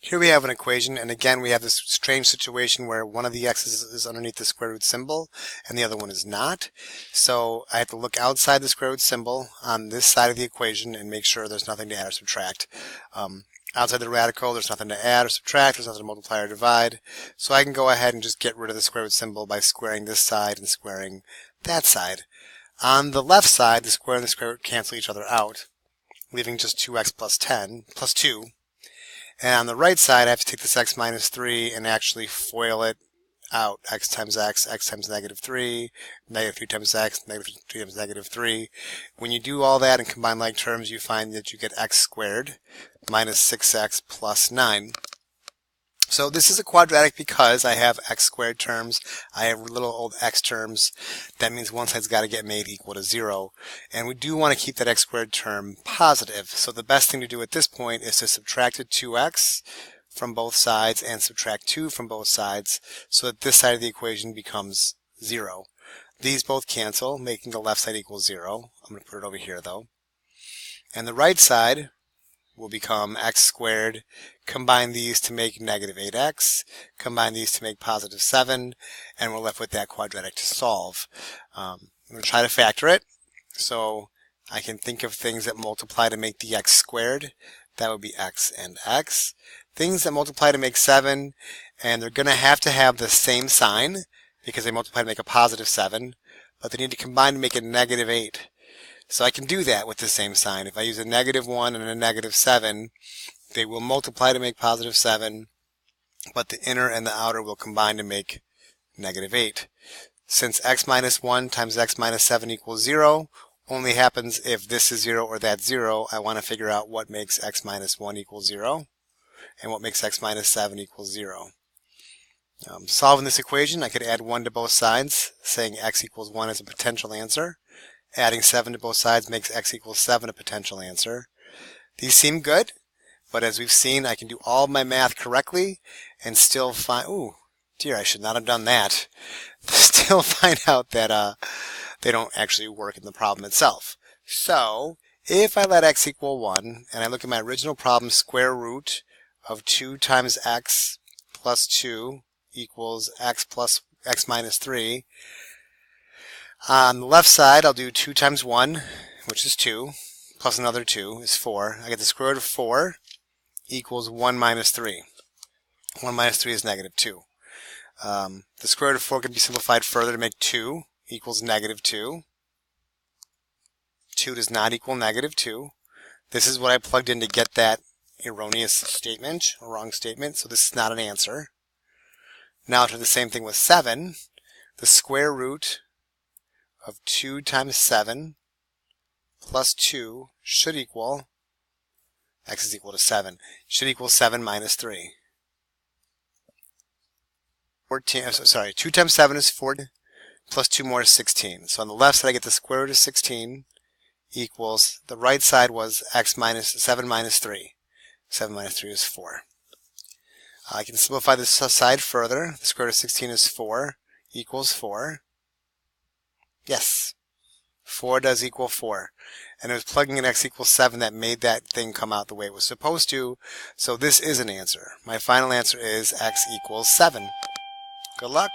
Here we have an equation, and again we have this strange situation where one of the x's is underneath the square root symbol and the other one is not. So I have to look outside the square root symbol on this side of the equation and make sure there's nothing to add or subtract. Outside the radical, there's nothing to add or subtract, there's nothing to multiply or divide. So I can go ahead and just get rid of the square root symbol by squaring this side and squaring that side. On the left side, the square and the square root cancel each other out, leaving just 2x plus 10, plus 2. And on the right side, I have to take this x minus 3 and actually FOIL it out. X times negative 3, negative 3 times x, negative 3 times negative 3. When you do all that and combine like terms, you find that you get x squared minus 6x plus 9. So this is a quadratic because I have x squared terms, I have little old x terms. That means one side's got to get made equal to 0. And we do want to keep that x squared term positive. So the best thing to do at this point is to subtract a 2x from both sides and subtract 2 from both sides so that this side of the equation becomes 0. These both cancel, making the left side equal 0. I'm going to put it over here though. And the right side will become x squared. Combine these to make negative 8x, combine these to make positive 7, and we're left with that quadratic to solve. I'm going to try to factor it. So I can think of things that multiply to make the x squared. That would be x and x. Things that multiply to make 7, and they're going to have the same sign because they multiply to make a positive 7, but they need to combine to make a negative 8. So I can do that with the same sign. If I use a negative 1 and a negative 7, they will multiply to make positive 7, but the inner and the outer will combine to make negative 8. Since x minus 1 times x minus 7 equals 0 only happens if this is 0 or that's 0, I want to figure out what makes x minus 1 equal 0 and what makes x minus 7 equal 0. Solving this equation, I could add 1 to both sides, saying x equals 1 is a potential answer. Adding 7 to both sides makes x equals 7 a potential answer. These seem good, but as we've seen, I can do all of my math correctly and still find, ooh, dear, I should not have done that. Still find out that they don't actually work in the problem itself. So, if I let x equal 1, and I look at my original problem, square root of 2 times x plus 2 equals x plus x minus 3, on the left side, I'll do 2 times 1, which is 2, plus another 2 is 4. I get the square root of 4 equals 1 minus 3. 1 minus 3 is negative 2. The square root of 4 can be simplified further to make 2 equals negative 2. 2 does not equal negative 2. This is what I plugged in to get that erroneous statement, or wrong statement, so this is not an answer. Now to the same thing with 7. The square root of 2 times 7 plus 2 should equal, x is equal to 7, should equal 7 minus 3. 2 times 7 is 4, plus 2 more is 16. So on the left side I get the square root of 16 equals, the right side was x minus 7 minus 3. 7 minus 3 is 4. I can simplify this side further. The square root of 16 is 4 equals 4. Yes, 4 does equal 4. And it was plugging in x equals 7 that made that thing come out the way it was supposed to. So this is an answer. My final answer is x equals 7. Good luck.